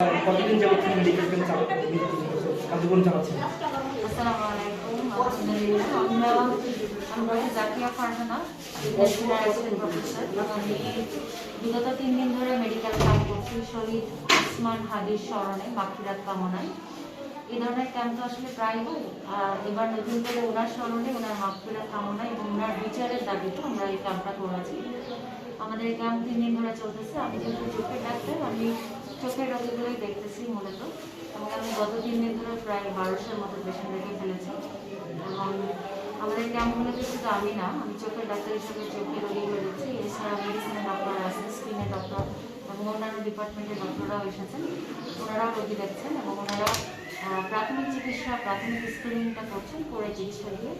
কতদিন যাবত medical camp কার্যক্রম চালাচ্ছেন? আসসালামু আলাইকুম। আলহামদুলিল্লাহ, আমরা Zakia Farhana, national assistant professor. আমি বিগত 3 দিন ধরে মেডিকেল ক্যাম্প করছি শহীদ ওসমান হাদির স্মরণে মাগফিরাত কামনায়। এই ধরনের ক্যাম্প তো আসলে প্রায় হয়, আর এবার নতুন করে ওনার স্মরণে, ওনার মাগফিরাত কামনায় এবং ওনার বিচারের দাবিতে আমরা এই ক্যাম্পটা করেছি। আমাদের ক্যাম্প 3 দিন ধরে চলতেছে। আমি যেহেতু চোখের ডাক্তার, আমি চোখের রোগীগুলোই দেখতেছি মূলত, এবং আমি গত 3 দিন ধরে প্রায় 1200-এর মতো পেশেন্ট রেখে ফেলেছি। এবং আমাদের ক্যাম্পগুলোতে শুধু আমি না, আমি চোখের ডাক্তার হিসেবে চোখের রোগীগুলো দেখছি, এছাড়া মেডিসিনের ডক্টর আছে, স্কিনের ডক্টর এবং অন্যান্য ডিপার্টমেন্টের ডক্টররাও এসেছেন। ওনারাও রোগী দেখছেন এবং ওনারা প্রাথমিক চিকিৎসা, প্রাথমিক স্ক্রিনিংটা করছেন, করে চিকিৎসা দিয়ে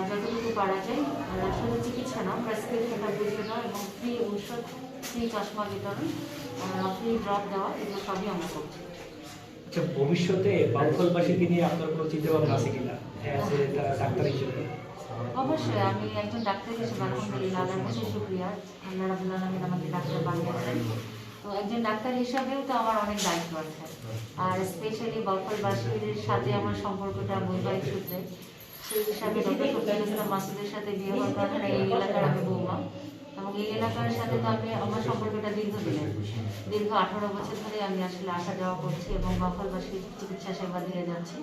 যতটুকু পারা যায়, শুধু চিকিৎসা না, প্রেসক্রিপশনটা বুঝে দেওয়া এবং ফ্রি ঔষধ, ফ্রি চশমা বিতরণ, ফ্রি ড্রপ দেওয়া, এগুলো সবই আমরা করছি। আচ্ছা, ভবিষ্যতে বাউফলবাসীকে নিয়ে আপনার কোনো চিন্তা ভাবনা আছে কিনা ডাক্তার হিসেবে? অবশ্যই, আমি একজন ডাক্তার হিসেবে আলহামদুলিল্লাহ আল্লাহর কাছে শুকরিয়া, আল্লাহ রাব্বুল আলামিন আমাকে ডাক্তার বানিয়েছেন। তো একজন ডাক্তার হিসাবেও তো আমার অনেক দায়িত্ব আছে, আর স্পেশালি বাউফলবাসীর সাথে আমার সম্পর্কটা বৈবাহিক সূত্রে। সেই হিসাবে ডক্টর শফিকুল ইসলাম মাসুদের সাথে বিয়ে হওয়ার কারণে এই এলাকার আমি বৌমা, এবং এই এলাকার সাথে তো আমার সম্পর্কটা দীর্ঘদিনের, দীর্ঘ 18 বছর ধরে আমি আসলে আসা যাওয়া করছি এবং বাউফলবাসীর চিকিৎসা সেবা দিয়ে যাচ্ছি।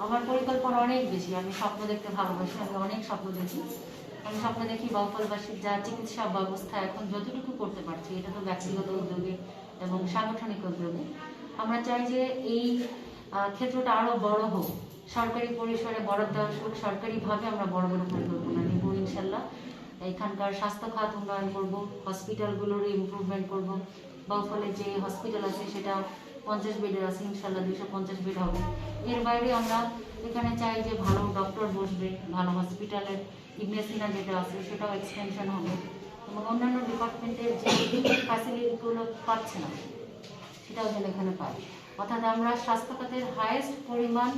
আমার পরিকল্পনা অনেক বেশি, আমি স্বপ্ন দেখতে ভালোবাসি, আমি অনেক স্বপ্ন দেখি। আমি স্বপ্ন দেখি বাউফলবাসীর যা চিকিৎসা ব্যবস্থা এখন যতটুকু করতে পারছি, এটা তো ব্যক্তিগত উদ্যোগে এবং সাংগঠনিক উদ্যোগে। আমরা চাই যে এই ক্ষেত্রটা আরও বড় হোক, সরকারি পরিসরে বরাদ্দ আসুক, সরকারিভাবে আমরা বড় বড় পরিকল্পনা নিব ইনশাল্লাহ। এখানকার স্বাস্থ্য খাত উন্নয়ন করব, হসপিটালগুলোর ইমপ্রুভমেন্ট করব। বাউফলে যে হসপিটাল আছে সেটা 50 বেডের আছে, ইনশাল্লাহ 250 বেড হবে। এর বাইরে আমরা এখানে চাই যে ভালো ডক্টর বসবে, ভালো হসপিটালের ইবনে সিনা যেটা আছে সেটাও এক্সটেনশন হবে, এবং অন্যান্য ডিপার্টমেন্টের যে ফ্যাসিলিটিগুলো পাচ্ছে না সেটাও যেন এখানে পায়। অর্থাৎ আমরা স্বাস্থ্য খাতের হাইয়েস্ট পরিমাণ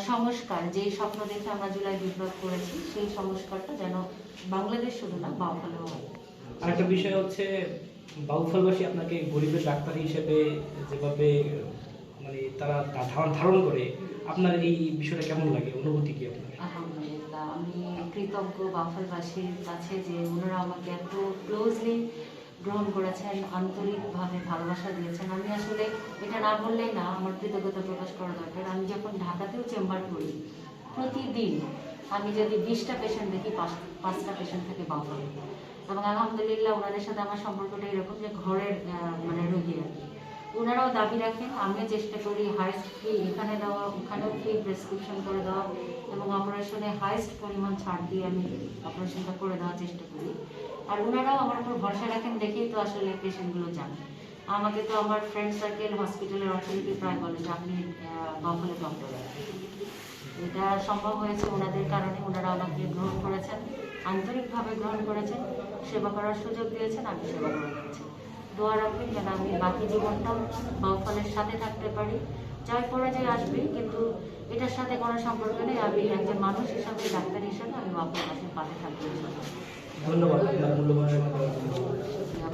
সংস্কার, যেই স্বপ্ন দেখে আমরা জুলাই বিপ্লব করেছি, সেই সংস্কারটা যেন বাংলাদেশ শুধু না, বাউফলেও হয়। আরেকটা বিষয় হচ্ছে, বাউফলবাসী আপনাকে গরিবের ডাক্তার হিসেবে যেভাবে মানে তারা ধারণ করে, আপনার এই বিষয়টা কেমন লাগে, অনুভূতি কি আপনার? আলহামদুলিল্লাহ, আমি কৃতজ্ঞ বাউফলবাসীর কাছে যে ওনারা আমাকে এত ক্লোজলি গ্রহণ করেছেন, আন্তরিকভাবে ভালোবাসা দিয়েছেন। আমি আসলে এটা না বললেই না, আমার কৃতজ্ঞতা প্রকাশ করা দরকার। আমি যখন ঢাকাতেও চেম্বার করি, প্রতিদিন আমি যদি 20টা পেশেন্ট দেখি, 5টা পেশেন্ট থেকে বাউফল, এবং আলহামদুলিল্লাহ ওনাদের সাথে আমার সম্পর্কটা এরকম যে ঘরের মানে রোগী আর কি। ওনারাও দাবি রাখেন, আমিও চেষ্টা করি হাইস্ট ফি এখানে দেওয়া, ওখানেও ফ্রি প্রেসক্রিপশন করে দেওয়া, এবং অপারেশনে হাইস্ট পরিমাণ ছাড় দিয়ে আমি অপারেশনটা করে দেওয়ার চেষ্টা করি। আর ওনারাও আমার উপর ভরসা রাখেন দেখেই তো আসলে পেশেন্টগুলো যান। আমাকে তো আমার ফ্রেন্ড সার্কেল, হসপিটালের অথরিটি প্রায় বলে যে আপনি বাউফলে ডক্টর। এটা সম্ভব হয়েছে ওনাদের কারণে, ওনারা আমাকে গ্রহণ করেছেন, আন্তরিকভাবে গ্রহণ করেছেন, সেবা করার সুযোগ দিয়েছেন, আমি সেবা করে দিয়েছি। দোয়া রাখবেন যেন আমি বাকি জীবনটাও বাউফলের সাথে থাকতে পারি। জয় পরাজয় আসবে, কিন্তু এটার সাথে কোনো সম্পর্ক নেই। আমি একজন মানুষ হিসাবে, ডাক্তার হিসাবে আমি বাউফলবাসীর পাশে থাকবো। ধন্যবাদ, মূল্যবান।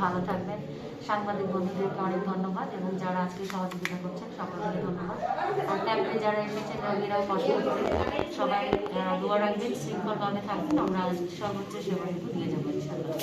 ভালো থাকবেন। সাংবাদিক বন্ধুদেরকে অনেক ধন্যবাদ, এবং যারা আজকে সহযোগিতা করছেন সকলকে ধন্যবাদ। আর ক্যাম্পে যারা এসেছেন রোগীরাও কষ্ট করছেন, সবাই দোয়া রাখবেন, শৃঙ্খলভাবে থাকবেন। আমরা সর্বোচ্চ সেবাটুকু দিয়ে যাবো ইনশাআল্লাহ।